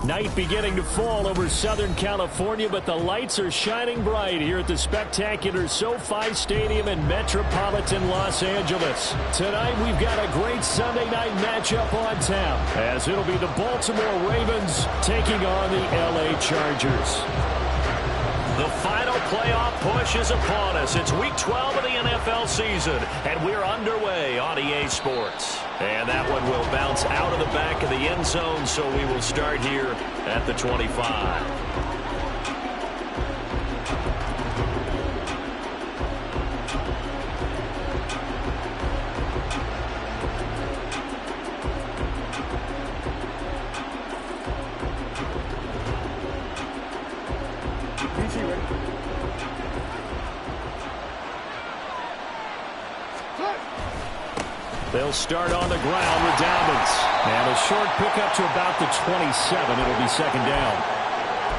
Night beginning to fall over Southern California, but the lights are shining bright here at the spectacular SoFi Stadium in metropolitan Los Angeles. Tonight, we've got a great Sunday night matchup on tap, as it'll be the Baltimore Ravens taking on the LA Chargers. The final playoff push is upon us. It's Week 12 of the NFL season, and we're underway on EA Sports. And that one will bounce out of the back of the end zone, so we will start here at the 25. They'll start on the ground with Dobbins. And a short pickup to about the 27. It'll be second down.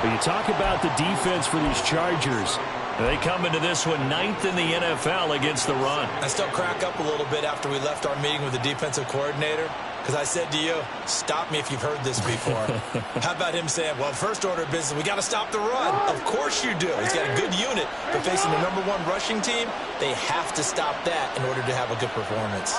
But you talk about the defense for these Chargers. They come into this one 9th in the NFL against the run. I still crack up a little bit after we left our meeting with the defensive coordinator, because I said to you, stop me if you've heard this before. How about him saying, well, first order of business, we got to stop the run. Of course you do. He's got a good unit, but facing the #1 rushing team, they have to stop that in order to have a good performance.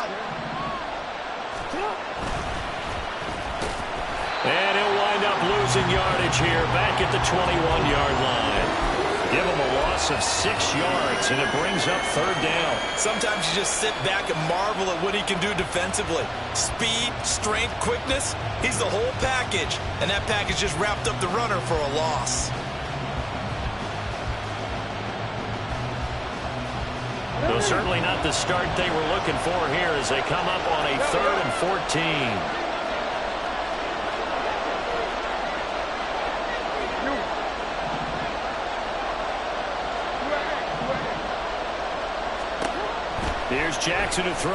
And he'll wind up losing yardage here back at the 21-yard line. Give him a loss of 6 yards, and it brings up third down. Sometimes you just sit back and marvel at what he can do defensively. Speed, strength, quickness, he's the whole package. And that package just wrapped up the runner for a loss. So certainly not the start they were looking for here as they come up on a 3rd and 14. Here's Jackson to throw.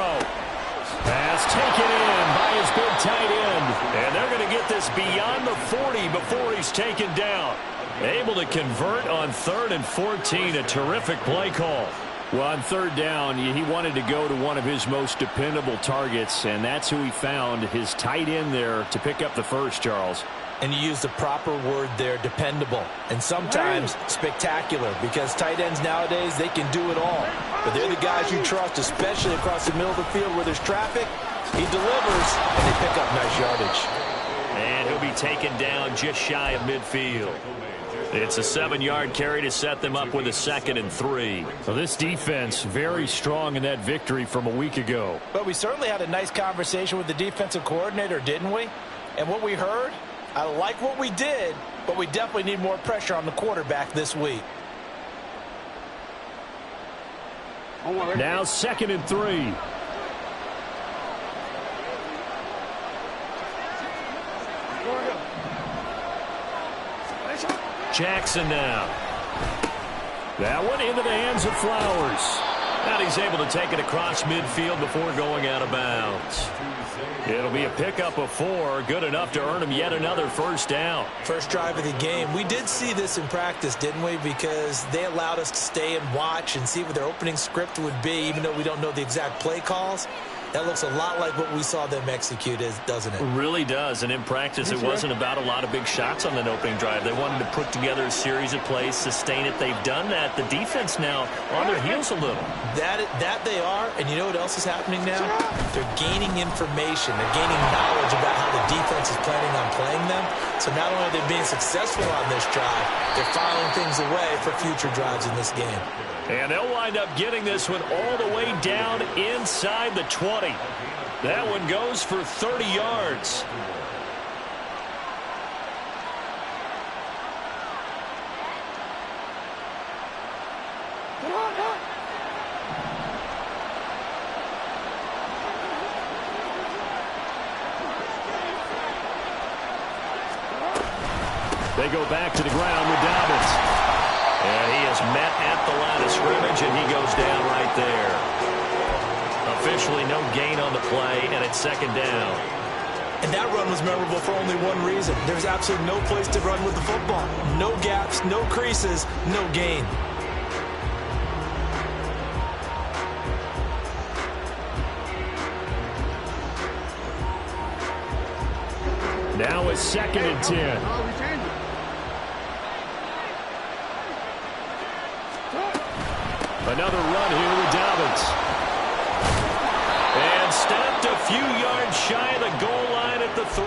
Pass taken in by his big tight end. And they're going to get this beyond the 40 before he's taken down. Able to convert on 3rd and 14. A terrific play call. Well, on third down, he wanted to go to one of his most dependable targets, and that's who he found, his tight end there, to pick up the first, Charles. And you use the proper word there, dependable. And sometimes spectacular, because tight ends nowadays, they can do it all. But they're the guys you trust, especially across the middle of the field where there's traffic. He delivers, and they pick up nice yardage. And he'll be taken down just shy of midfield. It's a 7-yard carry to set them up with a 2nd and 3. So this defense very strong in that victory from a week ago. But we certainly had a nice conversation with the defensive coordinator, didn't we? And what we heard, I like what we did, but we definitely need more pressure on the quarterback this week. Now 2nd and 3. Jackson now. That one into the hands of Flowers. And he's able to take it across midfield before going out of bounds. It'll be a pickup of 4, good enough to earn him yet another first down. First drive of the game. We did see this in practice, didn't we? Because they allowed us to stay and watch and see what their opening script would be, even though we don't know the exact play calls. That looks a lot like what we saw them execute, doesn't it? It really does. And in practice, it wasn't about a lot of big shots on that opening drive. They wanted to put together a series of plays, sustain it. They've done that. The defense now on their heels a little. That they are. And you know what else is happening now? They're gaining information. They're gaining knowledge about how the defense is planning on playing them. So not only are they being successful on this drive, they're filing things away for future drives in this game. And they'll wind up getting this one all the way down inside the 20. That one goes for 30 yards. They go back to the ground with Dobbins. And he is met at the line of scrimmage, and he goes down right there. Officially no gain on the play, and it's 2nd down. And that run was memorable for only one reason. There's absolutely no place to run with the football. No gaps, no creases, no gain. Now a 2nd and 10. Another run here with Dobbins. And stopped a few yards shy of the goal line at the 3.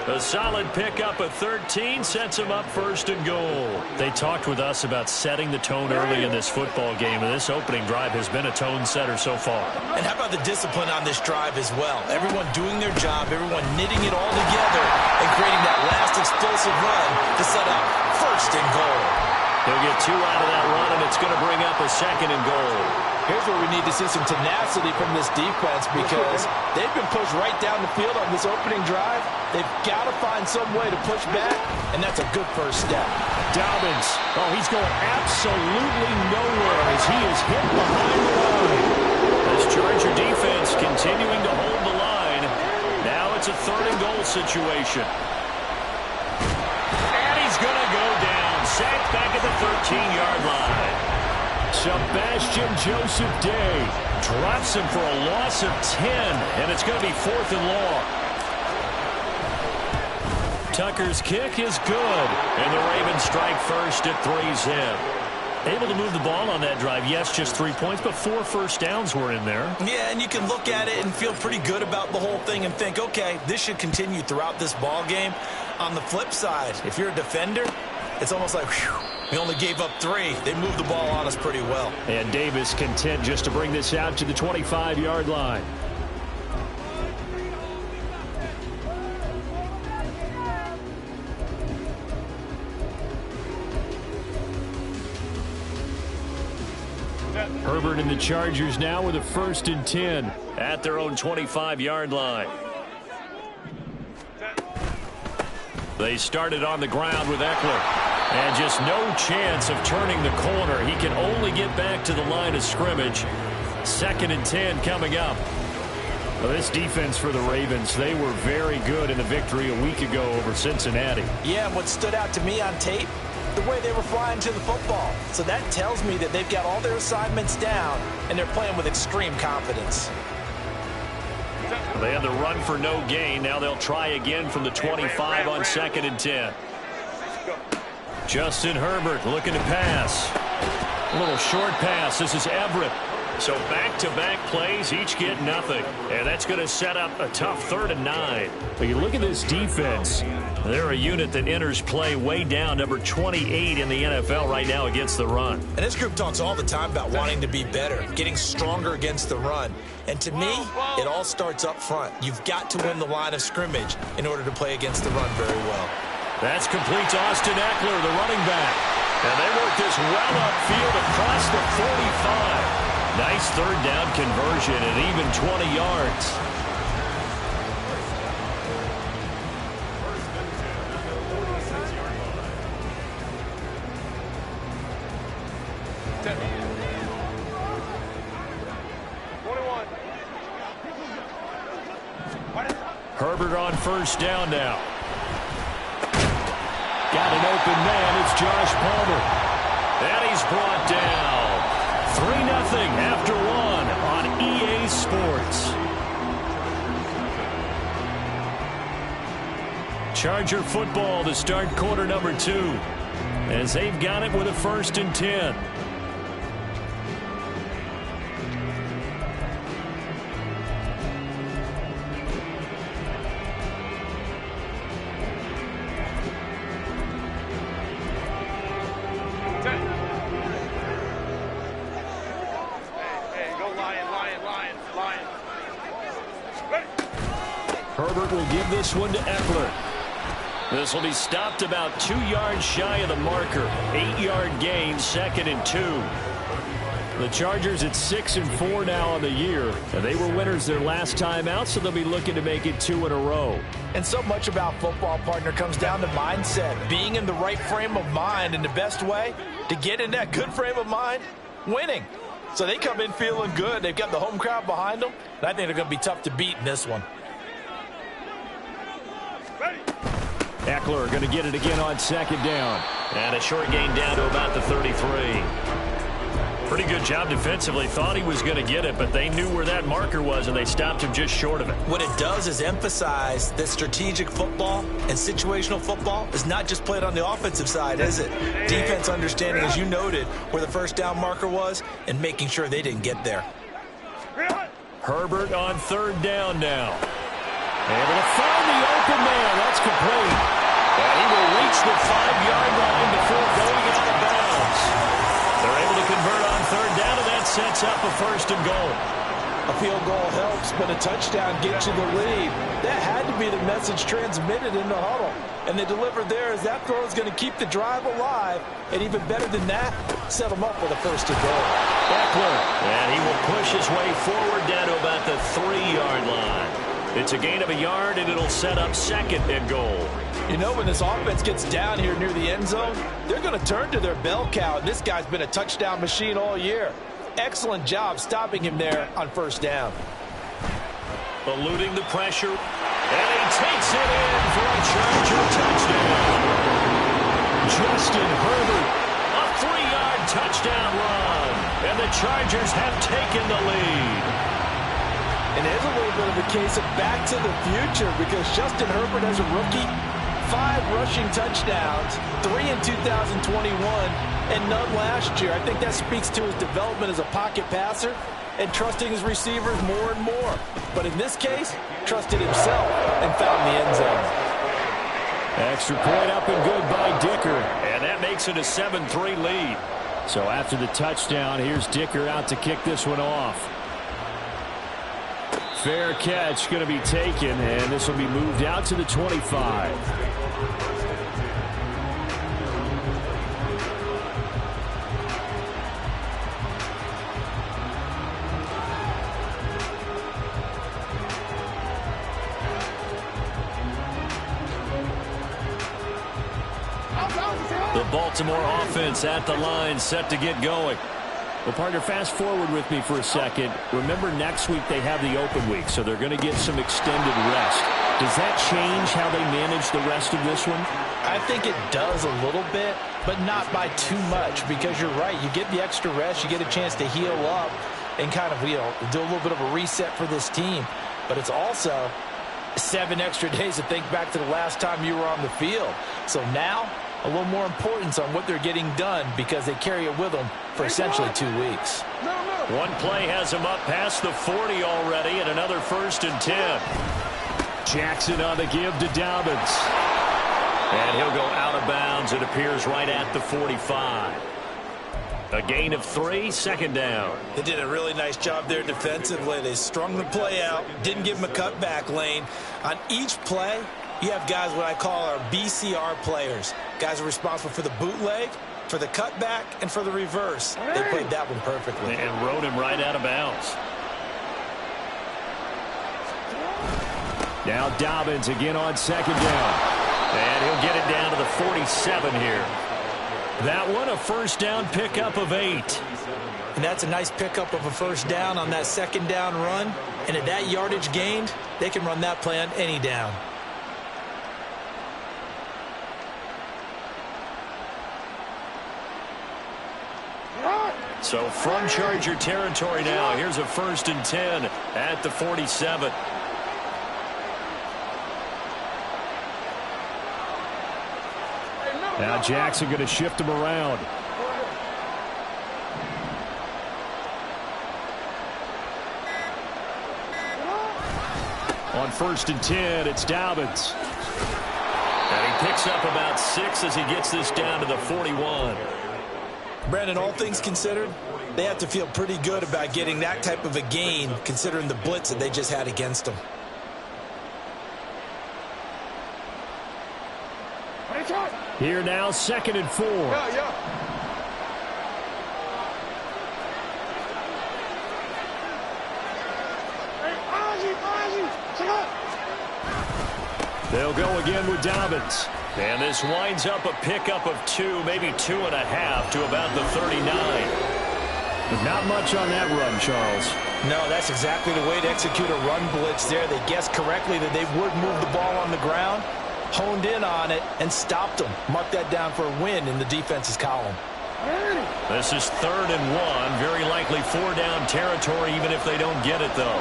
A solid pickup of 13 sets him up 1st and goal. They talked with us about setting the tone early in this football game, and this opening drive has been a tone setter so far. And how about the discipline on this drive as well? Everyone doing their job, everyone knitting it all together and creating that last explosive run to set up 1st and goal. He'll get 2 out of that run, and it's going to bring up a 2nd and goal. Here's where we need to see some tenacity from this defense because they've been pushed right down the field on this opening drive. They've got to find some way to push back, and that's a good first step. Dobbins, oh, he's going absolutely nowhere as he is hit behind the line. This Charger defense continuing to hold the line. Now it's a 3rd and goal situation. And he's going to go down. Sacked back at the 13-yard line. Sebastian Joseph Day drops him for a loss of 10, and it's going to be 4th and long. Tucker's kick is good, and the Ravens strike first at 3-zip. Able to move the ball on that drive. Yes, just 3 points, but 4 first downs were in there. Yeah, and you can look at it and feel pretty good about the whole thing and think, okay, this should continue throughout this ball game. On the flip side, if you're a defender, it's almost like, whew, we only gave up 3. They moved the ball on us pretty well. And Davis content just to bring this out to the 25-yard line. Herbert and the Chargers now with a 1st and 10 at their own 25-yard line. They started on the ground with Eckler. And just no chance of turning the corner. He can only get back to the line of scrimmage. 2nd and 10 coming up. Well, this defense for the Ravens, they were very good in the victory a week ago over Cincinnati. Yeah, and what stood out to me on tape, the way they were flying to the football. So that tells me that they've got all their assignments down, and they're playing with extreme confidence. They had the run for no gain. Now they'll try again from the 25 on 2nd and 10. Justin Herbert looking to pass. A little short pass. This is Everett. So back-to-back plays, each get nothing. And that's going to set up a tough 3rd and 9. But you look at this defense. They're a unit that enters play way down, number 28 in the NFL right now against the run. And this group talks all the time about wanting to be better, getting stronger against the run. And to me, it all starts up front. You've got to win the line of scrimmage in order to play against the run very well. That's complete to Austin Eckler, the running back. And they work this well upfield across the 45. Nice 3rd down conversion and even 20 yards. Herbert on 1st down now. Got an open man. It's Josh Palmer. And he's brought down. 3-0 after 1 on EA Sports. Charger football to start quarter number 2. As they've got it with a 1st and 10. Herbert will give this one to Eckler. This will be stopped about 2 yards shy of the marker. 8-yard gain, 2nd and 2. The Chargers at 6-4 now on the year. And they were winners their last time out, so they'll be looking to make it 2 in a row. And so much about football, partner, comes down to mindset. Being in the right frame of mind, and the best way to get in that good frame of mind, winning. So they come in feeling good. They've got the home crowd behind them. And I think they're going to be tough to beat in this one. Eckler going to get it again on 2nd down. And a short gain down to about the 33. Pretty good job defensively. Thought he was going to get it, but they knew where that marker was, and they stopped him just short of it. What it does is emphasize that strategic football and situational football is not just played on the offensive side, is it? Defense understanding, as you noted, where the first down marker was and making sure they didn't get there. Herbert on third down now. Able to find the open man. That's complete. And he will reach the 5-yard line before going out of bounds. They're able to convert on third down, and that sets up a first and goal. A field goal helps, but a touchdown gets you the lead. That had to be the message transmitted in the huddle. And they delivered there as that throw is going to keep the drive alive. And even better than that, set them up with a first and goal. Eckler, and he will push his way forward down to about the 3-yard line. It's a gain of a yard, and it'll set up second and goal. You know, when this offense gets down here near the end zone, they're going to turn to their bell cow. And this guy's been a touchdown machine all year. Excellent job stopping him there on first down. Eluding the pressure, and he takes it in for a Charger touchdown. Justin Herbert, a 3-yard touchdown run, and the Chargers have taken the lead. And there's a little bit of a case of back to the future because Justin Herbert as a rookie, 5 rushing touchdowns, 3 in 2021, and none last year. I think that speaks to his development as a pocket passer and trusting his receivers more and more. But in this case, trusted himself and found the end zone. Extra point up and good by Dicker. And that makes it a 7-3 lead. So after the touchdown, here's Dicker out to kick this one off. Fair catch going to be taken, and this will be moved out to the 25. The Baltimore offense at the line, set to get going. Well, partner, fast forward with me for a second. Remember, next week they have the open week, so they're going to get some extended rest. Does that change how they manage the rest of this one? I think it does a little bit, but not by too much, because you're right. You get the extra rest, you get a chance to heal up and kind of, do a little bit of a reset for this team. But it's also 7 extra days to think back to the last time you were on the field. So now, a little more importance on what they're getting done because they carry it with them for essentially 2 weeks. One play has him up past the 40 already, and another 1st and 10. Jackson on the give to Dobbins. And he'll go out of bounds, it appears, right at the 45. A gain of 3, 2nd down. They did a really nice job there defensively. They strung the play out, didn't give him a cutback lane. On each play, you have guys what I call our BCR players. Guys are responsible for the bootleg, for the cutback, and for the reverse. They played that one perfectly. And rode him right out of bounds. Now Dobbins again on 2nd down. And he'll get it down to the 47 here. That one a 1st down pickup of 8. And that's a nice pickup of a 1st down on that 2nd down run. And at that yardage gained, they can run that play on any down. So from Charger territory now, here's a 1st and 10 at the 47. Now Jackson going to shift him around. On 1st and 10, it's Dobbins. And he picks up about 6 as he gets this down to the 41. Brandon, all things considered, they have to feel pretty good about getting that type of a gain considering the blitz that they just had against them. Here now, 2nd and 4. They'll go again with Dobbins. And this winds up a pickup of 2, maybe 2.5 to about the 39. Not much on that run, Charles. No, that's exactly the way to execute a run blitz there. They guessed correctly that they would move the ball on the ground, honed in on it, and stopped them. Mark that down for a win in the defense's column. This is 3rd and 1. Very likely 4-down territory, even if they don't get it, though.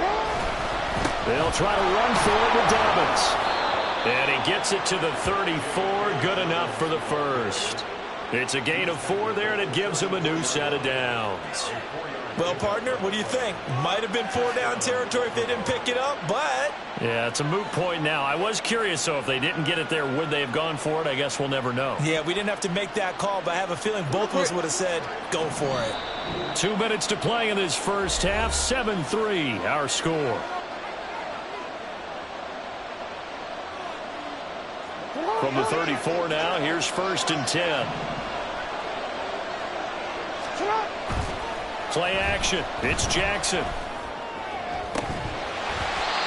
They'll try to run for it with Dobbins. And he gets it to the 34. Good enough for the first. It's a gain of 4 there, and it gives him a new set of downs. Well, partner, what do you think? Might have been 4-down territory if they didn't pick it up, but... Yeah, it's a moot point now. I was curious, so if they didn't get it there, would they have gone for it? I guess we'll never know. Yeah, we didn't have to make that call, but I have a feeling both of us would have said, go for it. 2 minutes to play in this first half. 7-3, our score. From the 34 now, here's 1st and 10. Play action. It's Jackson.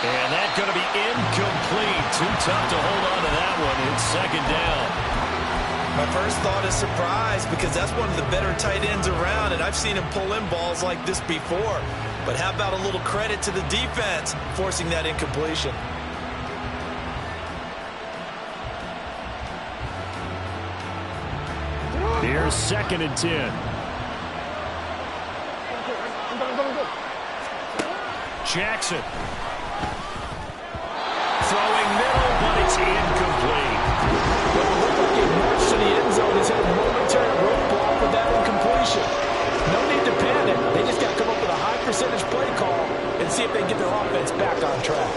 And that's going to be incomplete. Too tough to hold on to that one. It's 2nd down. My first thought is surprise because that's one of the better tight ends around, and I've seen him pull in balls like this before. But how about a little credit to the defense forcing that incompletion? Here's 2nd and 10. Jackson. Throwing middle, but it's incomplete. Well, it looked like he marched to the end zone. He's had a momentary roadblock with that incompletion. No need to panic. They just got to come up with a high percentage play call and see if they can get their offense back on track.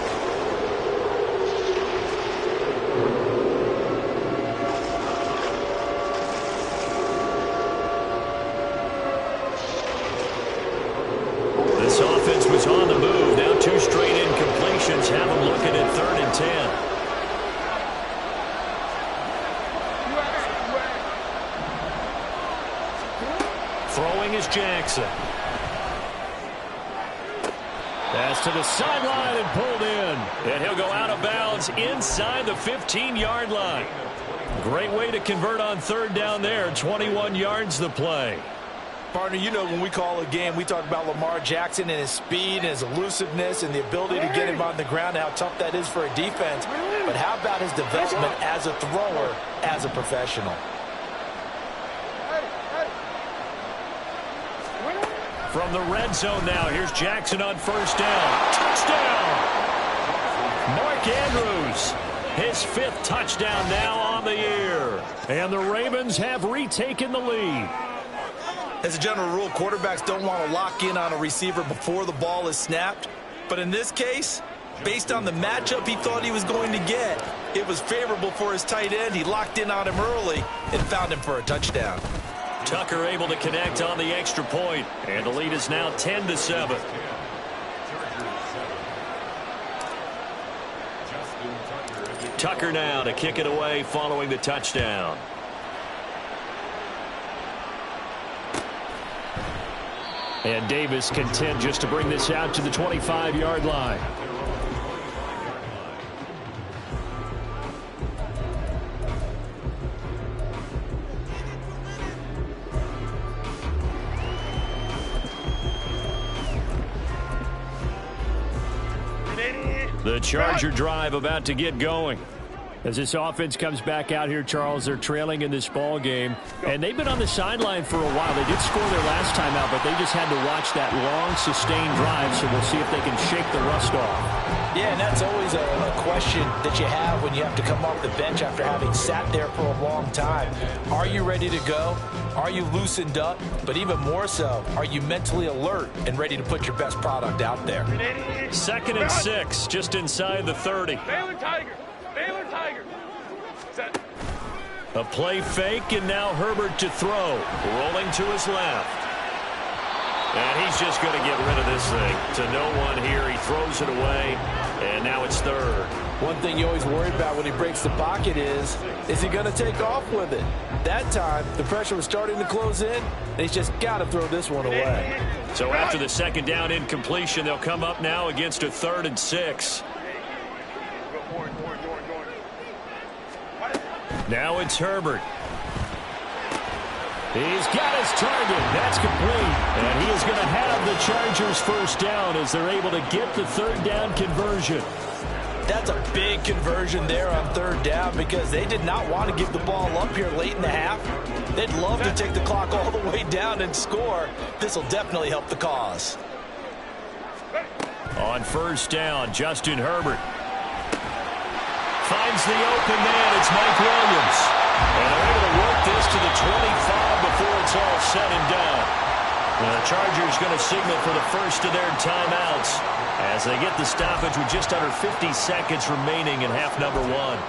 This offense was on the move. Now 2 straight incompletions have them looking at 3rd and 10. Throwing is Jackson. Pass to the sideline and pulled in. And he'll go out of bounds inside the 15-yard line. Great way to convert on 3rd down there. 21 yards the play. Partner, you know when we call a game, we talk about Lamar Jackson and his speed and his elusiveness and the ability to get him on the ground and how tough that is for a defense. But how about his development as a thrower, as a professional? From the red zone now, here's Jackson on 1st down. Touchdown! Mark Andrews, his 5th touchdown now on the year. And the Ravens have retaken the lead. As a general rule, quarterbacks don't want to lock in on a receiver before the ball is snapped. But in this case, based on the matchup he thought he was going to get, it was favorable for his tight end. He locked in on him early and found him for a touchdown. Tucker able to connect on the extra point, and the lead is now 10-7. Tucker now to kick it away following the touchdown. And Davis content just to bring this out to the 25-yard line. The Charger drive about to get going. As this offense comes back out here, Charles, they're trailing in this ball game. And they've been on the sideline for a while. They did score their last time out, but they just had to watch that long, sustained drive, so we'll see if they can shake the rust off. Yeah, and that's always a question that you have when you have to come off the bench after having sat there for a long time. Are you ready to go? Are you loosened up? But even more so, are you mentally alert and ready to put your best product out there? 2nd and 6, just inside the 30. Baylor Tiger. Baylor Tiger. Set. A play fake, and now Herbert to throw. Rolling to his left. And he's just going to get rid of this thing. To no one here. He throws it away, and now it's 3rd. One thing you always worry about when he breaks the pocket is he going to take off with it? That time, the pressure was starting to close in, and he's just got to throw this one away. So after the 2nd down incompletion, they'll come up now against a 3rd and 6. Now it's Herbert. He's got his target. That's complete. And he is going to have the Chargers first down as they're able to get the 3rd down conversion. That's a big conversion there on 3rd down because they did not want to give the ball up here late in the half. They'd love to take the clock all the way down and score. This will definitely help the cause. On first down, Justin Herbert finds the open man. It's Mike Williams. And they're able to work this to the 25 before it's all said and done. The Chargers going to signal for the first of their timeouts as they get the stoppage with just under 50 seconds remaining in half number one.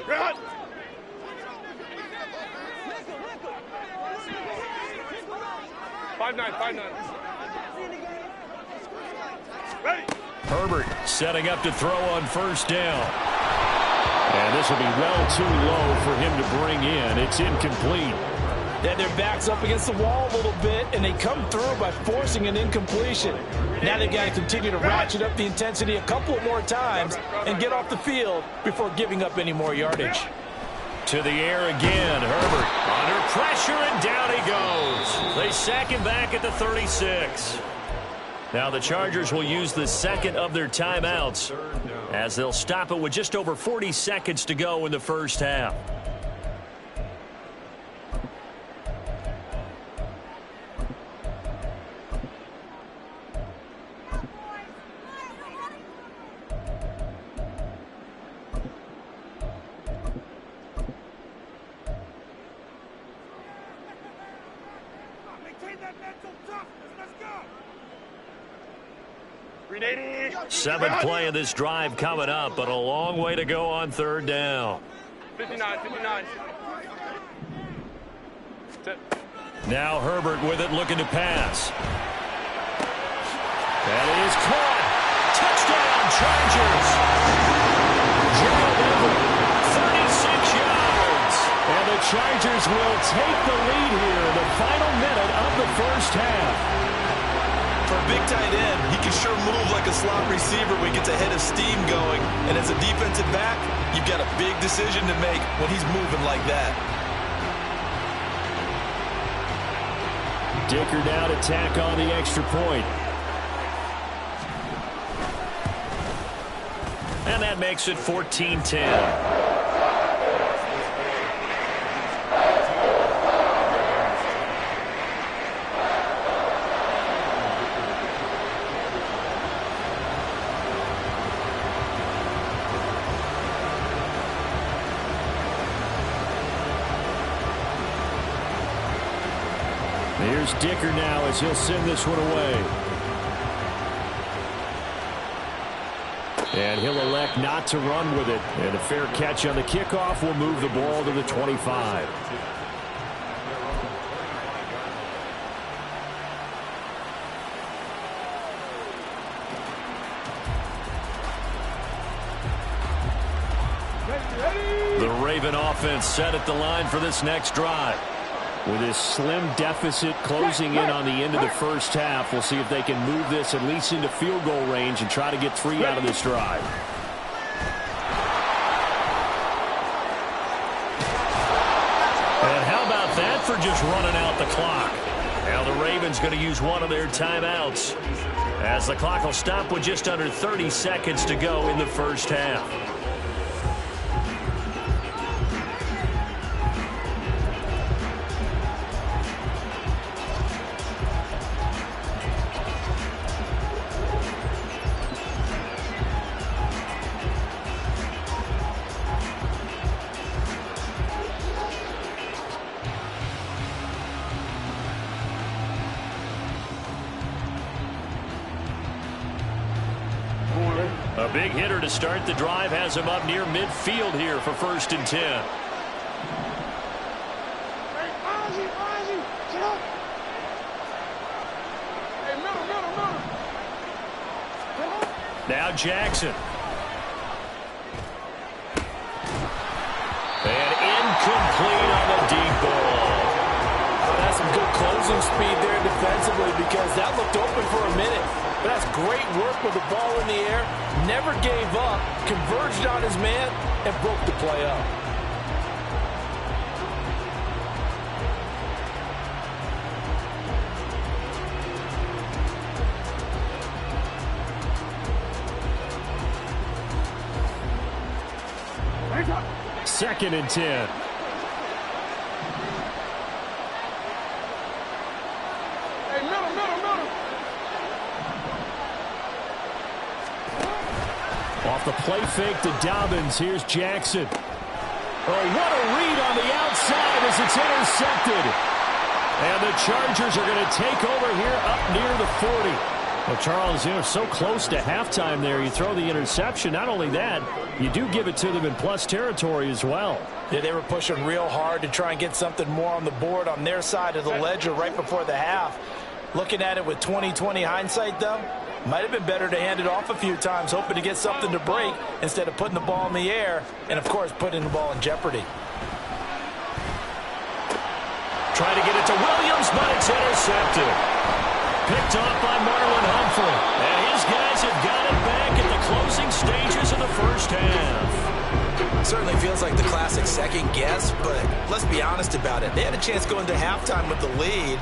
Run! Five nine. Ready. Herbert setting up to throw on first down. And this will be well too low for him to bring in. It's incomplete. Then their back's up against the wall a little bit, and they come through by forcing an incompletion. Now they've got to continue to ratchet up the intensity a couple more times and get off the field before giving up any more yardage. To the air again, Herbert under pressure, and down he goes. They sack him back at the 36. Now the Chargers will use the second of their timeouts as they'll stop it with just over 40 seconds to go in the first half. Seventh play of this drive coming up, but a long way to go on third down. 59. Now Herbert with it, looking to pass. That is caught. Touchdown, Chargers. Gerald Everett, 36 yards. And the Chargers will take the lead here in the final minute of the first half. For a big tight end, he can sure move like a slot receiver when he gets a head of steam going. And as a defensive back, you've got a big decision to make when he's moving like that. Dicker now to tack on the extra point. And that makes it 14-10. Here's Dicker now as he'll send this one away. And he'll elect not to run with it. And a fair catch on the kickoff will move the ball to the 25. The Raven offense set at the line for this next drive. With this slim deficit closing in on the end of the first half, we'll see if they can move this at least into field goal range and try to get 3 out of this drive. And how about that for just running out the clock? Now the Ravens going to use one of their timeouts as the clock will stop with just under 30 seconds to go in the first half. A big hitter to start the drive has him up near midfield here for 1st and 10. Now Jackson. And incomplete on the deep ball. That's some good closing speed there defensively because that looked open for a minute. But that's great work with the ball in the air. Never gave up, converged on his man, and broke the play up. 2nd and 10. Hey, middle. Off the play fake to Dobbins. Here's Jackson. Oh, what a read on the outside as it's intercepted. And the Chargers are going to take over here up near the 40. Well, Charles, you're so close to halftime there. You throw the interception. Not only that, you do give it to them in plus territory as well. Yeah, they were pushing real hard to try and get something more on the board on their side of the ledger right before the half. Looking at it with 20/20 hindsight, though, might have been better to hand it off a few times, hoping to get something to break instead of putting the ball in the air and, of course, putting the ball in jeopardy. Trying to get it to Williams, but it's intercepted. Picked off by Marlon Humphrey. And his guys have got it back at the closing stages of the first half. Certainly feels like the classic second guess, but let's be honest about it. They had a chance going to halftime with the lead.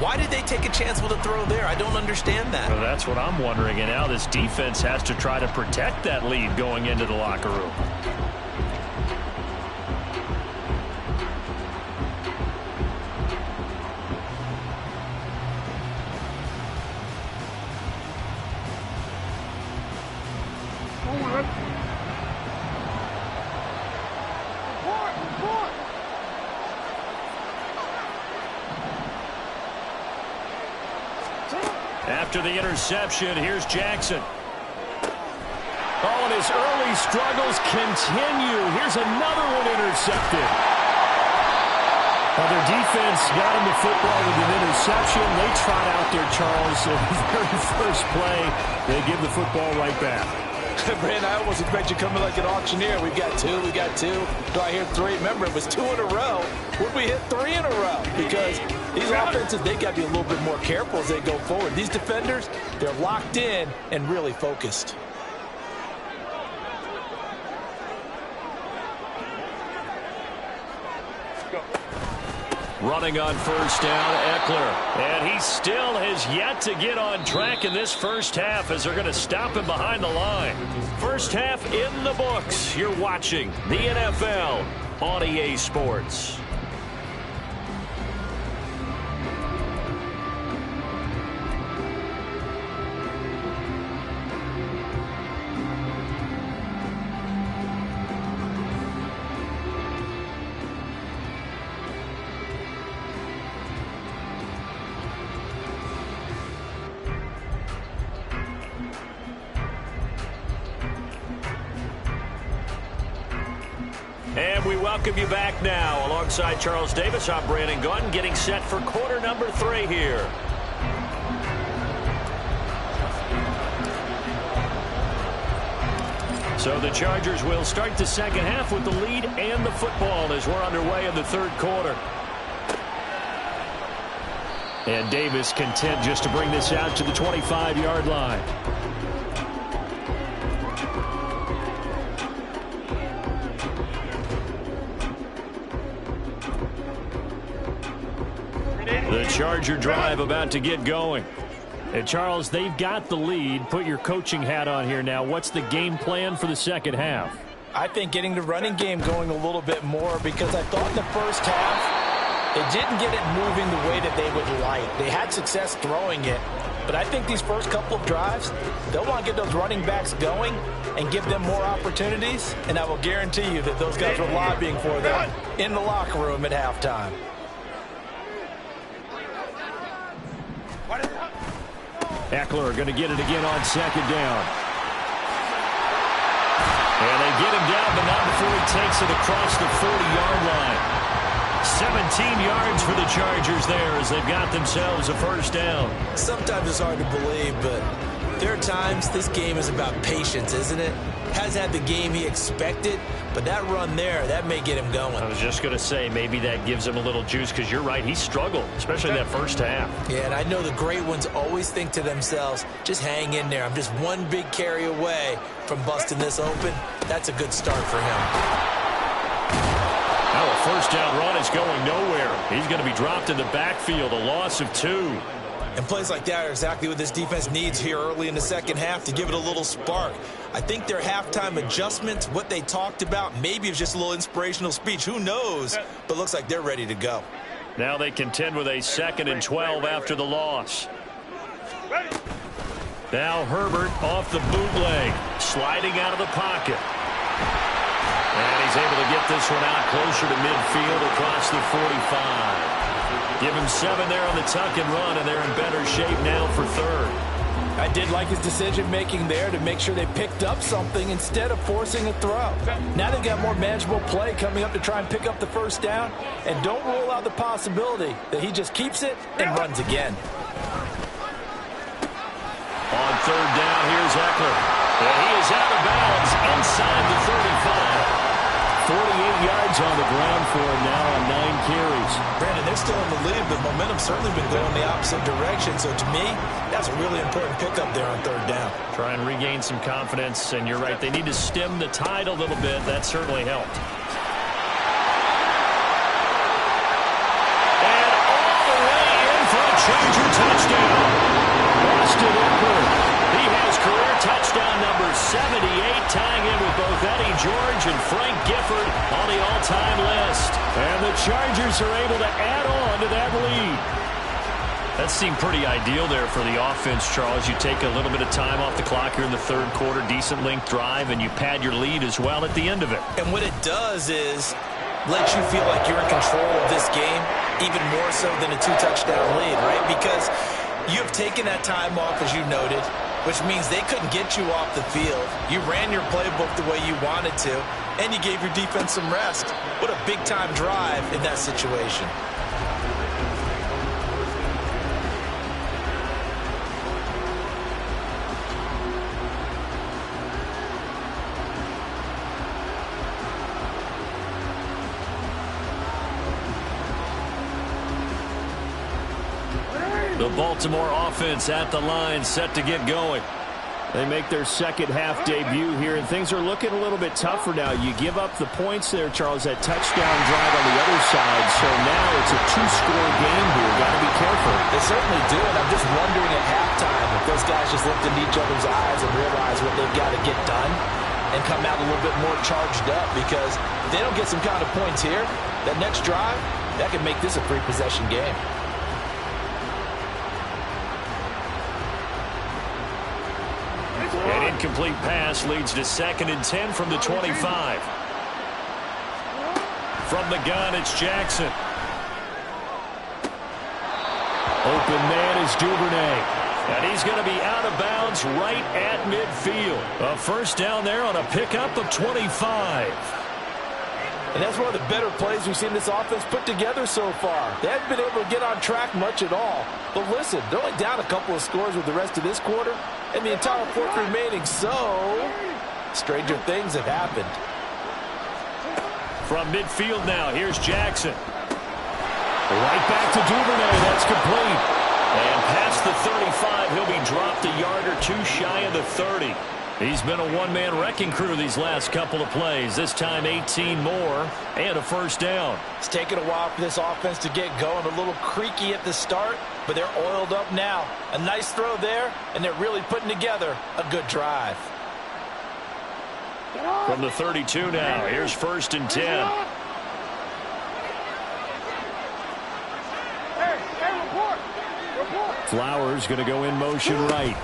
Why did they take a chance with a throw there? I don't understand that. Well, that's what I'm wondering. And now this defense has to try to protect that lead going into the locker room. After the interception, here's Jackson. Oh, and his early struggles continue. Here's another one intercepted. Well, their defense got him the football with an interception. They trot out there, Charles. So the very first play, they give the football right back. Brandon, I almost expect you coming like an auctioneer. We've got two. Do I hear three? Remember, it was 2 in a row. Would we hit 3 in a row? Because these offenses, they got to be a little bit more careful as they go forward. These defenders, they're locked in and really focused. Running on first down, Eckler. And he still has yet to get on track in this first half as they're going to stop him behind the line. First half in the books. You're watching the NFL on EA Sports. And we welcome you back now. Alongside Charles Davis, I'm Brandon Gunn, getting set for quarter number 3 here. So the Chargers will start the second half with the lead and the football as we're underway in the third quarter. And Davis content just to bring this out to the 25-yard line. The Charger drive about to get going. And Charles, they've got the lead. Put your coaching hat on here now. What's the game plan for the second half? I think getting the running game going a little bit more, because I thought in the first half it didn't get it moving the way that they would like. They had success throwing it, but I think these first couple of drives, they'll want to get those running backs going and give them more opportunities, and I will guarantee you that those guys were lobbying for them in the locker room at halftime. Eckler going to get it again on second down. And they get him down, but not before he takes it across the 40-yard line. 17 yards for the Chargers there as they've got themselves a first down. Sometimes it's hard to believe, but there are times this game is about patience, isn't it? Has had the game he expected, but that run there, that may get him going. I was just going to say, maybe that gives him a little juice, because you're right, he struggled, especially that first half. Yeah, and I know the great ones always think to themselves, just hang in there. I'm just one big carry away from busting this open. That's a good start for him. Now a first down run is going nowhere. He's going to be dropped in the backfield, a loss of 2. And plays like that are exactly what this defense needs here early in the second half to give it a little spark. I think their halftime adjustments, what they talked about, maybe it was just a little inspirational speech. Who knows? But looks like they're ready to go. Now they contend with a 2nd and 12 after the loss. Now Herbert off the bootleg, sliding out of the pocket. And he's able to get this one out closer to midfield across the 45. Give him 7 there on the tuck and run, and they're in better shape now for 3rd. I did like his decision-making there to make sure they picked up something instead of forcing a throw. Now they've got more manageable play coming up to try and pick up the first down, and don't rule out the possibility that he just keeps it and runs again. On 3rd down, here's Eckler. And he is out of bounds inside the 35. 48 yards on the ground for him now on 9 carries. Brandon, they're still in the lead, but momentum's certainly been going the opposite direction. So to me, that's a really important pickup there on 3rd down. Try and regain some confidence, and you're right. They need to stem the tide a little bit. That certainly helped. And all the way in for a Charger touchdown. Austin Eckler. He has career touchdown number 78, tying in with both Eddie George and Frank Gifford on the all-time list. And the Chargers are able to add on to that lead. That seemed pretty ideal there for the offense, Charles. You take a little bit of time off the clock here in the 3rd quarter, decent length drive, and you pad your lead as well at the end of it. And what it does is let you feel like you're in control of this game, even more so than a 2-touchdown lead, right? Because you have taken that time off, as you noted, which means they couldn't get you off the field. You ran your playbook the way you wanted to, and you gave your defense some rest. What a big-time drive in that situation. The Baltimore offense at the line, set to get going. They make their second half debut here, and things are looking a little bit tougher now. You give up the points there, Charles, that touchdown drive on the other side, so now it's a 2-score game here. Got to be careful. They certainly do, and I'm just wondering at halftime if those guys just looked into each other's eyes and realize what they've got to get done and come out a little bit more charged up, because if they don't get some kind of points here, that next drive, that could make this a 3-possession game. An incomplete pass leads to 2nd and 10 from the 25. From the gun, it's Jackson. Open man is Duvernay. And he's going to be out of bounds right at midfield. A first down there on a pickup of 25. And that's one of the better plays we've seen this offense put together so far. They haven't been able to get on track much at all. But listen, they're only down a couple of scores with the rest of this quarter, and the entire 4th remaining, so stranger things have happened. From midfield now, here's Jackson. Right back to Duvernay, that's complete. And past the 35, he'll be dropped a yard or 2 shy of the 30. He's been a one-man wrecking crew these last couple of plays. This time 18 more and a first down. It's taken a while for this offense to get going. A little creaky at the start, but they're oiled up now. A nice throw there, and they're really putting together a good drive. From the 32 now, here's 1st and 10. Flowers going to go in motion right.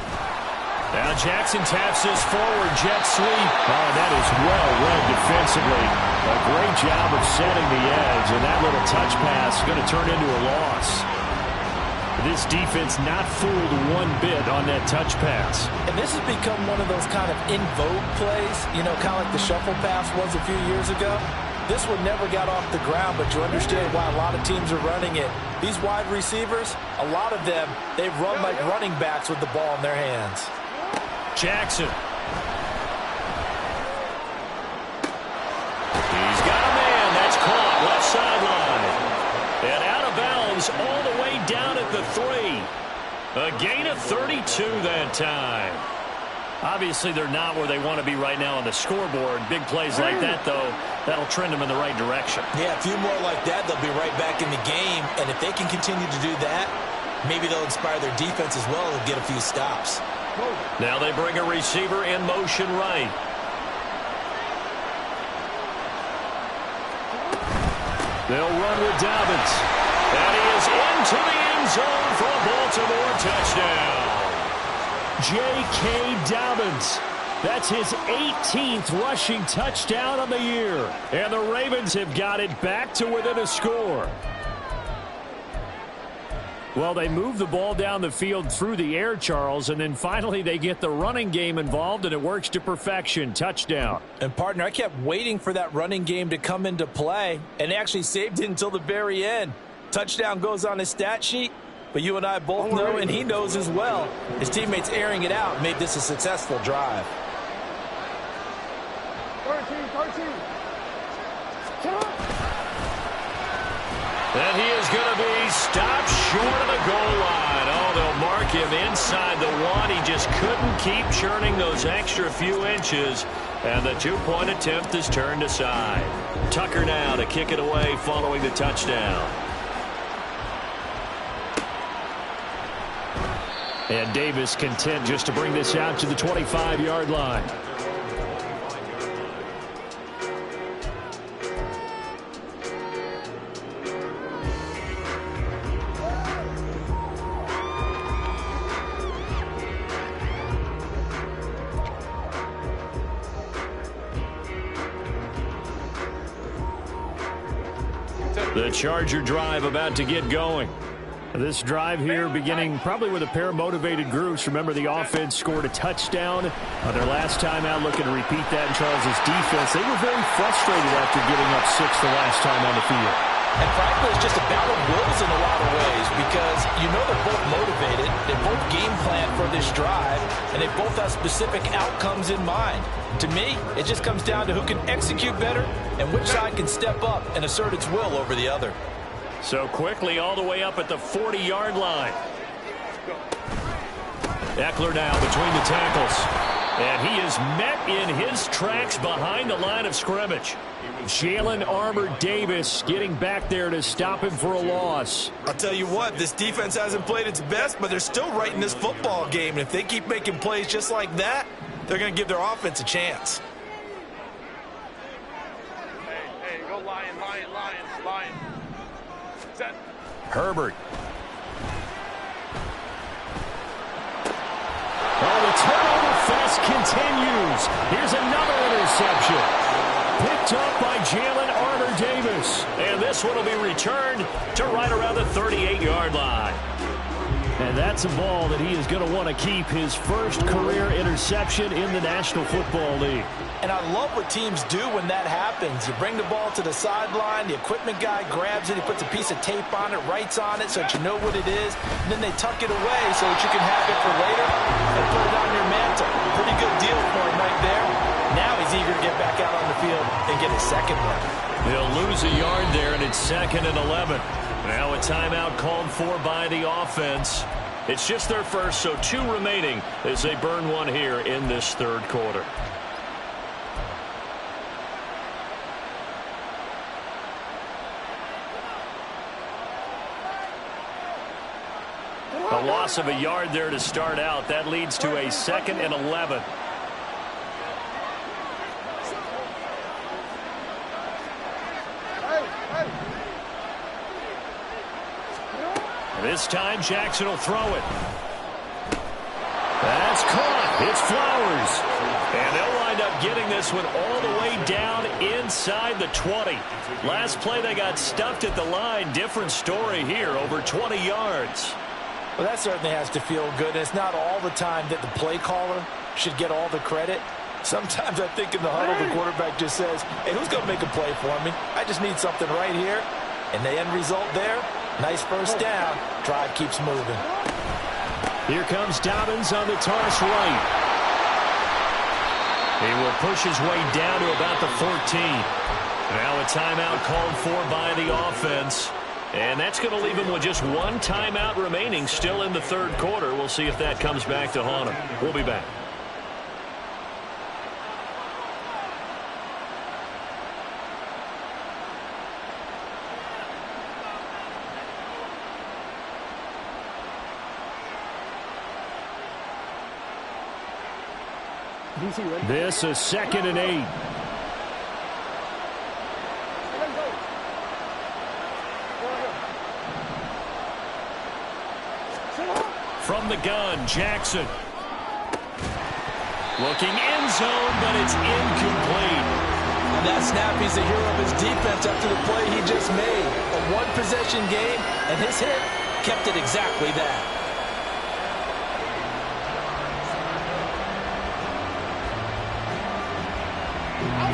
Now Jackson taps this forward jet sweep. Oh, that is well read defensively. A great job of setting the edge, and that little touch pass is going to turn into a loss. This defense not fooled one bit on that touch pass. And this has become one of those kind of in vogue plays, you know, kind of like the shuffle pass was a few years ago. This one never got off the ground, but you understand why a lot of teams are running it. These wide receivers, a lot of them, they run like running backs with the ball in their hands. Jackson. He's got a man. That's caught left sideline. And out of bounds all the way down at the 3. A gain of 32 that time. Obviously, they're not where they want to be right now on the scoreboard. Big plays like that, though, that'll trend them in the right direction. Yeah, a few more like that, they'll be right back in the game. And if they can continue to do that, Maybe they'll inspire their defense as well and get a few stops. Now they bring a receiver in motion right. They'll run with Dobbins. And he is into the end zone for a Baltimore touchdown. J.K. Dobbins. That's his 18th rushing touchdown on the year. And the Ravens have got it back to within a score. Well, they move the ball down the field through the air, Charles, and then finally they get the running game involved, and it works to perfection. Touchdown. And, partner, I kept waiting for that running game to come into play, and actually saved it until the very end. Touchdown goes on his stat sheet, but you and I both know, and he knows as well, his teammates airing it out made this a successful drive. 13. And he is going to be stopped short of the goal line. Oh, they'll mark him inside the one. He just couldn't keep churning those extra few inches. And the two-point attempt is turned aside. Tucker now to kick it away following the touchdown. And Davis content just to bring this out to the 25-yard line. The Charger drive about to get going. This drive here beginning probably with a pair of motivated groups. Remember, the offense scored a touchdown on their last time out, looking to repeat that in Charles' defense. They were very frustrated after giving up 6 the last time on the field. And frankly, it's just a battle of wills in a lot of ways because you know they're both motivated, they both game plan for this drive, and they both have specific outcomes in mind. To me, it just comes down to who can execute better and which side can step up and assert its will over the other. So quickly all the way up at the 40-yard line. Eckler now between the tackles. And he is met in his tracks behind the line of scrimmage. Jalen Armour-Davis getting back there to stop him for a loss. I'll tell you what, this defense hasn't played its best, but they're still right in this football game. And if they keep making plays just like that, they're going to give their offense a chance. Hey, go Lion. Set. Herbert. Oh, the turnover fest continues. Here's another interception. Picked up by Jalen Armour-Davis. And this one will be returned to right around the 38-yard line. And that's a ball that he is going to want to keep, his first career interception in the National Football League. And I love what teams do when that happens. You bring the ball to the sideline, the equipment guy grabs it, he puts a piece of tape on it, writes on it so that you know what it is, and then they tuck it away so that you can have it for later and put it on your mantle. Pretty good deal for him right there. Now he's eager to get back out on the field and get his second one. They'll lose a yard there, and it's 2nd and 11. Now a timeout called for by the offense. It's just their first, so 2 remaining as they burn one here in this third quarter. A loss of a yard there to start out. That leads to a 2nd and 11. This time Jackson will throw it. That's caught. It's Flowers. And they'll wind up getting this one all the way down inside the 20. Last play they got stuffed at the line. Different story here, over 20 yards. Well, that certainly has to feel good. And it's not all the time that the play caller should get all the credit. Sometimes I think in the huddle the quarterback just says, hey, who's going to make a play for me? I just need something right here. And the end result there, nice first down. Drive keeps moving. Here comes Dobbins on the toss right. He will push his way down to about the 14. Now a timeout called for by the offense. And that's going to leave him with just 1 timeout remaining still in the third quarter. We'll see if that comes back to haunt him. We'll be back. This is 2nd and 8. From the gun, Jackson. Looking end zone, but it's incomplete. On that snap, he's the hero of his defense after the play he just made. A one-possession game, and his hit kept it exactly that.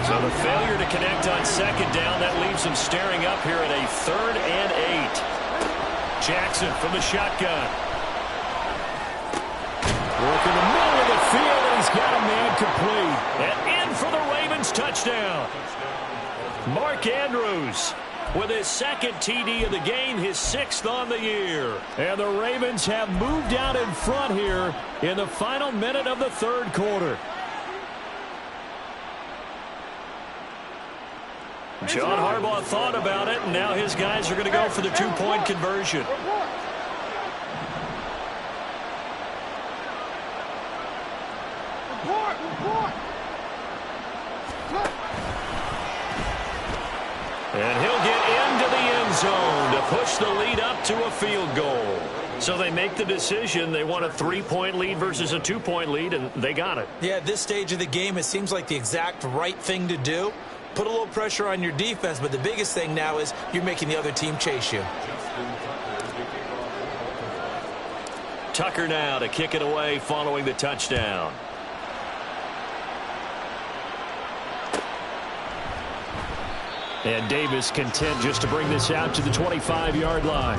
So the failure to connect on 2nd down, that leaves him staring up here at a 3rd and 8. Jackson from the shotgun. Work in the middle of the field, and he's got a man complete. And in for the Ravens touchdown. Mark Andrews with his 2nd TD of the game, his 6th on the year. And the Ravens have moved out in front here in the final minute of the 3rd quarter. John Harbaugh thought about it, and now his guys are going to go for the 2-point conversion. And he'll get into the end zone to push the lead up to a field goal. So they make the decision. They want a 3-point lead versus a 2-point lead, and they got it. Yeah, at this stage of the game, it seems like the exact right thing to do. Put a little pressure on your defense, but the biggest thing now is you're making the other team chase you. Tucker now to kick it away following the touchdown. And Davis content just to bring this out to the 25-yard line.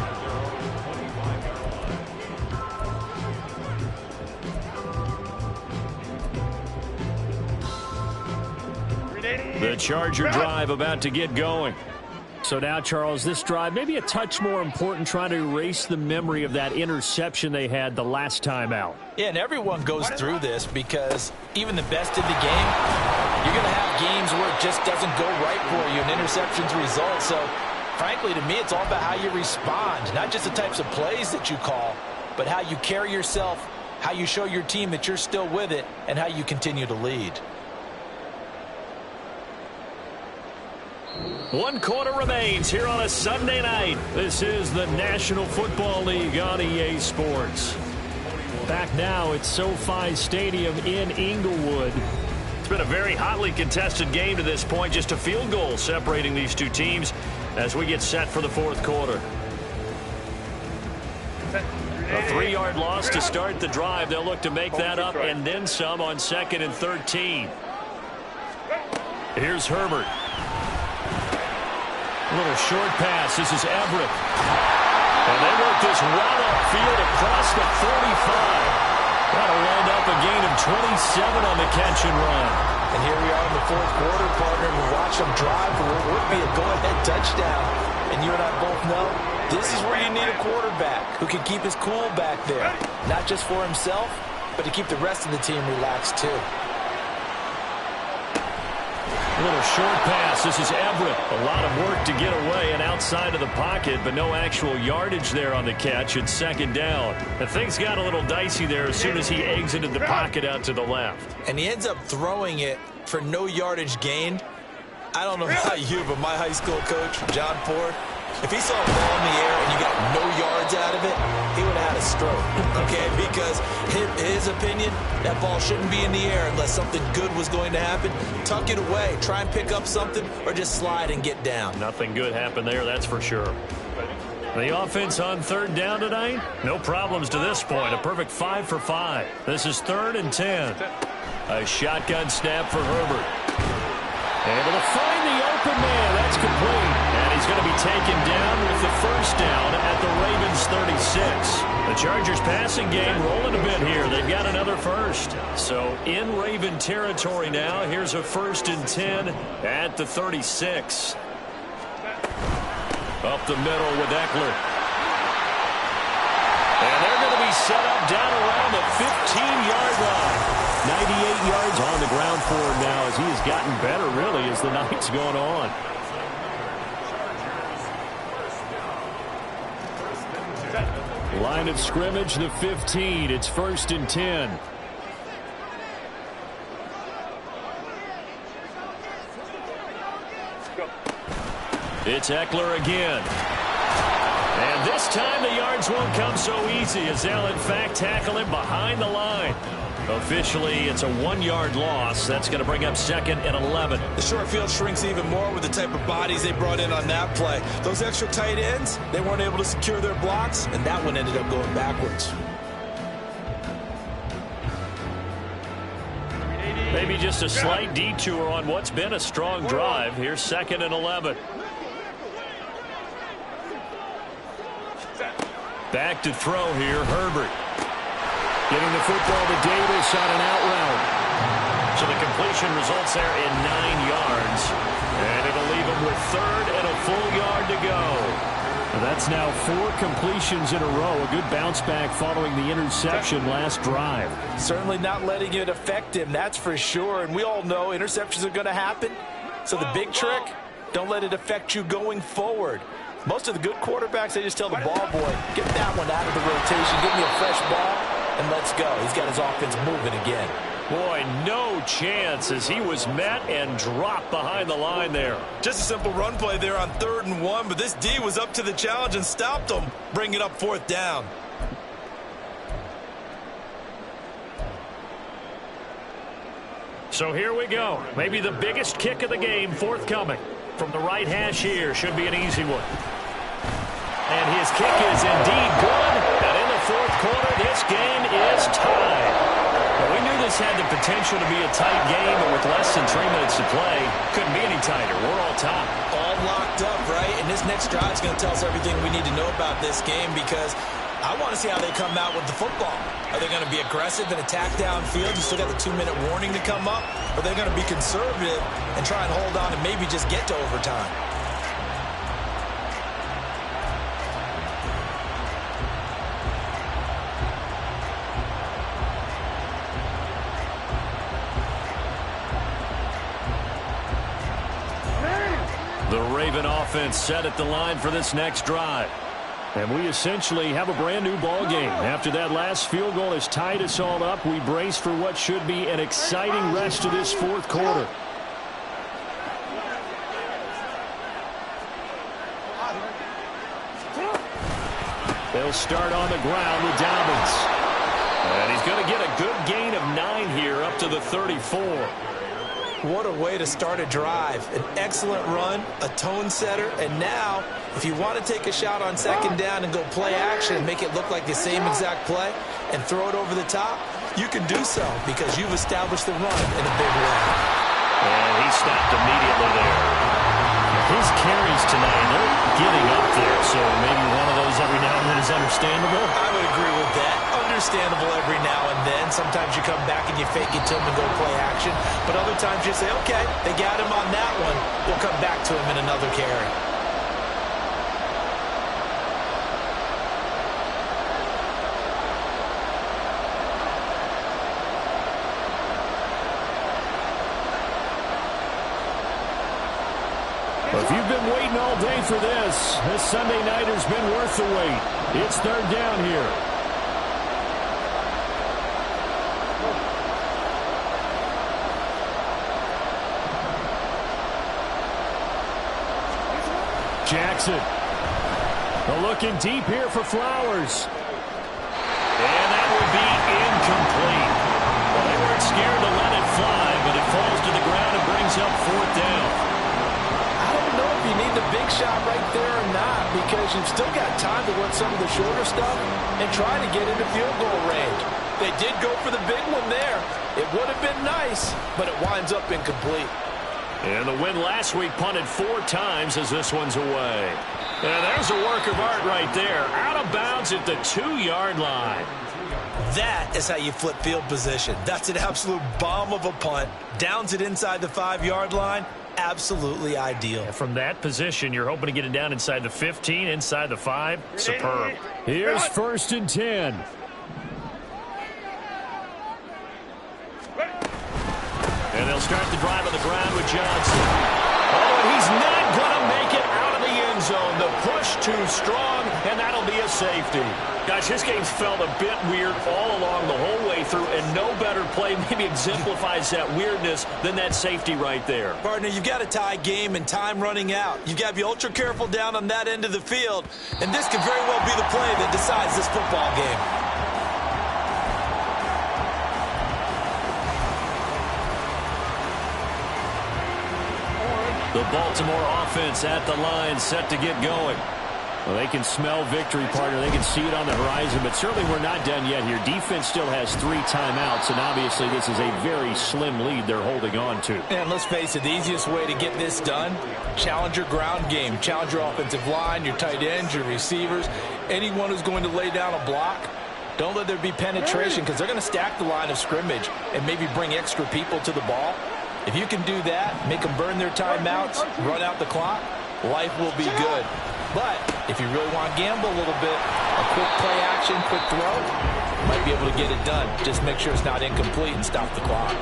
The Charger drive about to get going. So now, Charles, this drive maybe a touch more important, trying to erase the memory of that interception they had the last time out. Yeah, and everyone goes through this because even the best in the game, you're going to have games where it just doesn't go right for you and interceptions result. So, frankly, to me, it's all about how you respond, not just the types of plays that you call, but how you carry yourself, how you show your team that you're still with it, and how you continue to lead. 1 quarter remains here on a Sunday night. This is the National Football League on EA Sports. Back now at SoFi Stadium in Inglewood. It's been a very hotly contested game to this point. Just a field goal separating these two teams as we get set for the 4th quarter. A 3-yard loss to start the drive. They'll look to make that up and then some on 2nd and 13. Here's Herbert. A little short pass. This is Everett. And they work this route upfield across the 45. That'll wind up a gain of 27 on the catch and run. And here we are in the 4th quarter, partner. We watch them drive for what would be a go-ahead touchdown. And you and I both know this is where you need a quarterback who can keep his cool back there. Not just for himself, but to keep the rest of the team relaxed too. A little short pass. This is Everett. A lot of work to get away and outside of the pocket, but no actual yardage there on the catch. It's 2nd down. And things got a little dicey there as soon as he exited the pocket out to the left. And he ends up throwing it for no yardage gained. I don't know about you, but my high school coach, John Ford, if he saw a ball in the air and you got no yards out of it, he would have had a stroke, okay? Because his opinion, that ball shouldn't be in the air unless something good was going to happen. Tuck it away, try and pick up something, or just slide and get down. Nothing good happened there, that's for sure. The offense on 3rd down tonight, no problems to this point. A perfect 5 for 5. This is 3rd and 10. A shotgun snap for Herbert. Able to find the open man. That's complete. And he's going to be taken down with the 1st down at the Ravens 36. The Chargers passing game rolling a bit here. They've got another 1st. So in Raven territory now. Here's a 1st and 10 at the 36. Up the middle with Eckler. And they're going to be set up down around the 15-yard line. 98 yards on the ground for him now as he has gotten better, really, as the night's gone on. Line of scrimmage, the 15. It's 1st and 10. It's Eckler again. And this time the yards won't come so easy as they'll in fact tackle him behind the line. Officially, it's a 1-yard loss. That's going to bring up 2nd and 11. The short field shrinks even more with the type of bodies they brought in on that play. Those extra tight ends, they weren't able to secure their blocks, and that one ended up going backwards. Maybe just a slight detour on what's been a strong drive. Here's 2nd and 11. Back to throw here, Herbert. Getting the football to Davis on an out route. So the completion results there in 9 yards. And it'll leave him with 3rd and a full yard to go. That's now 4 completions in a row. A good bounce back following the interception last drive. Certainly not letting it affect him, that's for sure. And we all know interceptions are going to happen. So the big trick, don't let it affect you going forward. Most of the good quarterbacks, they just tell the ball boy, get that one out of the rotation, give me a fresh ball, and let's go. He's got his offense moving again. Boy, no chance as he was met and dropped behind the line there. Just a simple run play there on 3rd and 1, but this D was up to the challenge and stopped him, bringing up 4th down. So here we go. Maybe the biggest kick of the game forthcoming. From the right hash here, should be an easy one. And his kick is indeed good. And in the 4th quarter, this game is tied. Well, we knew this had the potential to be a tight game, but with less than 3 minutes to play, couldn't be any tighter. We're all tied. All locked up, right? And this next drive is going to tell us everything we need to know about this game because I want to see how they come out with the football. Are they going to be aggressive and attack downfield? You still got the 2-minute warning to come up? Or are they going to be conservative and try and hold on and maybe just get to overtime? The Raven offense set at the line for this next drive. And we essentially have a brand new ball game. After that last field goal has tied us all up, we brace for what should be an exciting rest of this 4th quarter. They'll start on the ground with Dobbins. And he's going to get a good gain of 9 here up to the 34. What a way to start a drive. An excellent run, a tone setter, and now if you want to take a shot on 2nd down and go play action and make it look like the same exact play and throw it over the top, you can do so because you've established the run in a big way. And he stopped immediately there. His carries tonight, they're getting up there, so maybe one of those every now and then is understandable. I would agree with that. Understandable every now and then. Sometimes you come back and you fake it to him and go play action. But other times you say, okay, they got him on that one. We'll come back to him in another carry. If you've been waiting all day for this Sunday night has been worth the wait. It's 3rd down here. Jackson. Looking deep here for Flowers. And that will be incomplete. Well, they weren't scared to let it fly, but it falls to the ground and brings up 4th down. You need the big shot right there or not because you've still got time to run some of the shorter stuff and try to get into field goal range. They did go for the big one there. It would have been nice, but it winds up incomplete. And the win last week punted 4 times as this one's away. And there's a work of art right there. Out of bounds at the 2-yard line. That is how you flip field position. That's an absolute bomb of a punt. Downs it inside the 5-yard line. Absolutely ideal. From that position, you're hoping to get it down inside the 15, inside the 5. Superb. Here's 1st and 10. And they'll start the drive on the ground with Johnson. Oh, and he's not going to make it out of the end zone. The push too strong, and that'll be a safety. Gosh, this game's felt a bit weird all along the whole way through, and no better play maybe exemplifies that weirdness than that safety right there. Partner, you've got a tie game and time running out. You've got to be ultra careful down on that end of the field, and this could very well be the play that decides this football game. The Baltimore offense at the line, set to get going. Well, they can smell victory, partner. They can see it on the horizon, but certainly we're not done yet here. Defense still has 3 timeouts, and obviously this is a very slim lead they're holding on to. And let's face it, the easiest way to get this done, challenge your ground game. Challenge your offensive line, your tight ends, your receivers, anyone who's going to lay down a block. Don't let there be penetration because they're going to stack the line of scrimmage and maybe bring extra people to the ball. If you can do that, make them burn their timeouts, run out the clock, life will be good. But if you really want to gamble a little bit, a quick play action, quick throw, might be able to get it done. Just make sure it's not incomplete and stop the clock.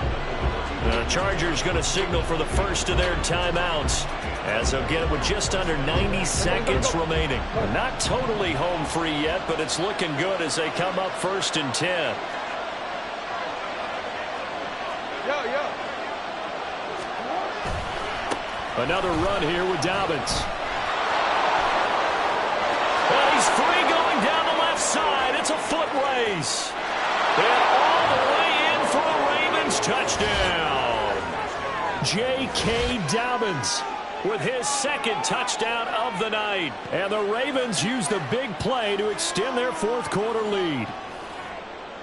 The Chargers going to signal for the first of their timeouts as they'll get it with just under 90 seconds remaining. Not totally home free yet, but it's looking good as they come up 1st and 10. Another run here with Dobbins. Well, he's free going down the left side. It's a foot race. And all the way in for a Ravens touchdown. J.K. Dobbins with his 2nd touchdown of the night. And the Ravens use the big play to extend their 4th quarter lead.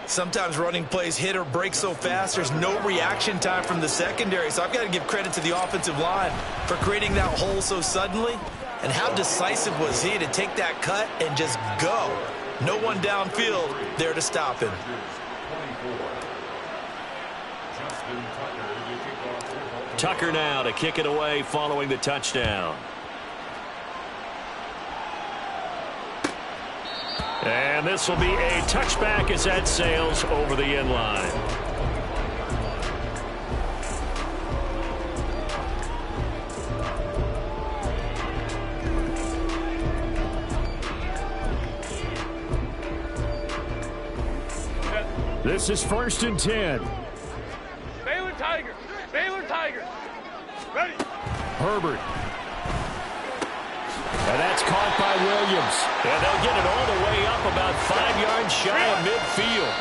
Sometimes running plays hit or break so fast, there's no reaction time from the secondary. So I've got to give credit to the offensive line for creating that hole so suddenly. And how decisive was he to take that cut and just go? No one downfield there to stop him. Tucker now to kick it away following the touchdown. And this will be a touchback as that sails over the end line. This is 1st and 10. Baylor Tigers. Baylor Tigers. Ready. Herbert. And that's caught by Williams. And they'll get it all the way up about 5 yards shy of midfield.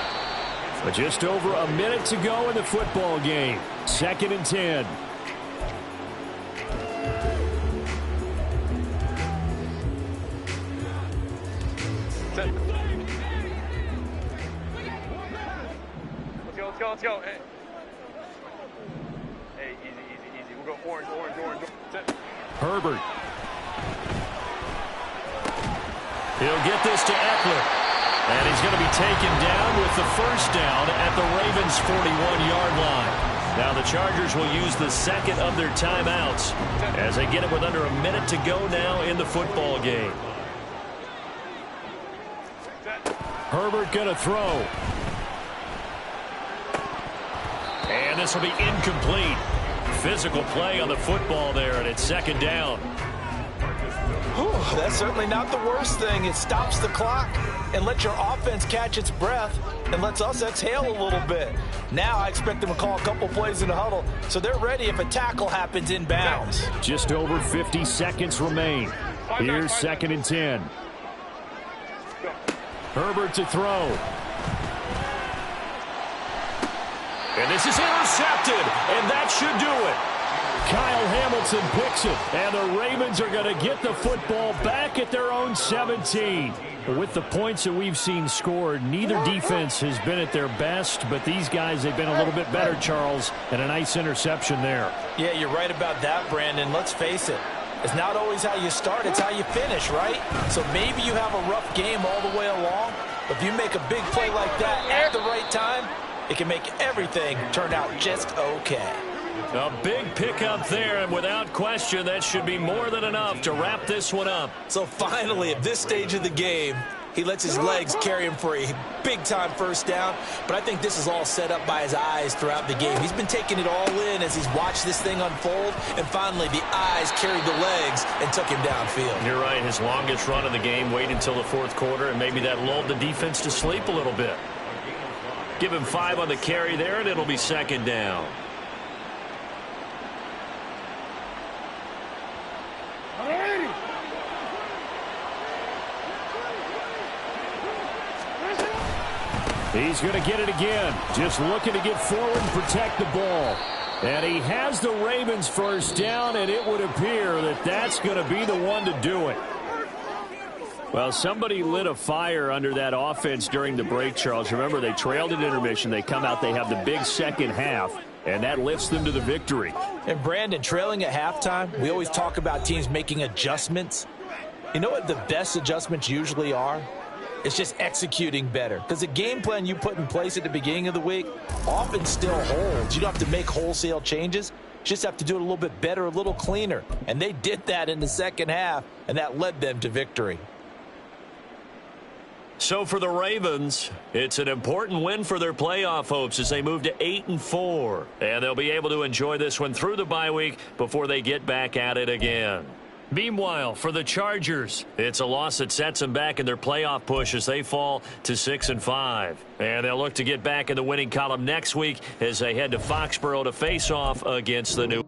But just over a minute to go in the football game. 2nd and 10. Let's go. Hey, easy. We'll go orange. Set. Herbert. He'll get this to Eckler. And he's going to be taken down with the 1st down at the Ravens' 41-yard line. Now the Chargers will use the 2nd of their timeouts as they get it with under a minute to go now in the football game. Herbert going to throw. And this will be incomplete. Physical play on the football there, and it's 2nd down. That's certainly not the worst thing. It stops the clock and lets your offense catch its breath and lets us exhale a little bit. Now I expect them to call a couple plays in the huddle so they're ready if a tackle happens in bounds. Just over 50 seconds remain. Here's 2nd and 10. Herbert to throw. And this is intercepted, and that should do it. Kyle Hamilton picks it, and the Ravens are going to get the football back at their own 17. With the points that we've seen scored, neither defense has been at their best, but these guys, they've been a little bit better, Charles, and a nice interception there. Yeah, you're right about that, Brandon. Let's face it. It's not always how you start, it's how you finish, right? So maybe you have a rough game all the way along, but if you make a big play like that at the right time, it can make everything turn out just okay. A big pickup there, and without question, that should be more than enough to wrap this one up. So finally, at this stage of the game, He lets his legs carry him for a big-time first down, but I think this is all set up by his eyes throughout the game. He's been taking it all in as he's watched this thing unfold, and finally the eyes carried the legs and took him downfield. You're right. His longest run of the game waited until the fourth quarter, and maybe that lulled the defense to sleep a little bit. Give him 5 on the carry there, and it'll be second down. He's going to get it again. Just looking to get forward and protect the ball. And he has the Ravens first down, and it would appear that that's going to be the one to do it. Well, somebody lit a fire under that offense during the break, Charles. Remember, they trailed at intermission. They come out, they have the big second half, and that lifts them to the victory. And, Brandon, trailing at halftime, we always talk about teams making adjustments. You know what the best adjustments usually are? It's just executing better. Because the game plan you put in place at the beginning of the week often still holds. You don't have to make wholesale changes. You just have to do it a little bit better, a little cleaner. And they did that in the second half, and that led them to victory. So for the Ravens, it's an important win for their playoff hopes as they move to 8-4. And they'll be able to enjoy this one through the bye week before they get back at it again. Meanwhile, for the Chargers, it's a loss that sets them back in their playoff push as they fall to 6-5. And they'll look to get back in the winning column next week as they head to Foxborough to face off against the New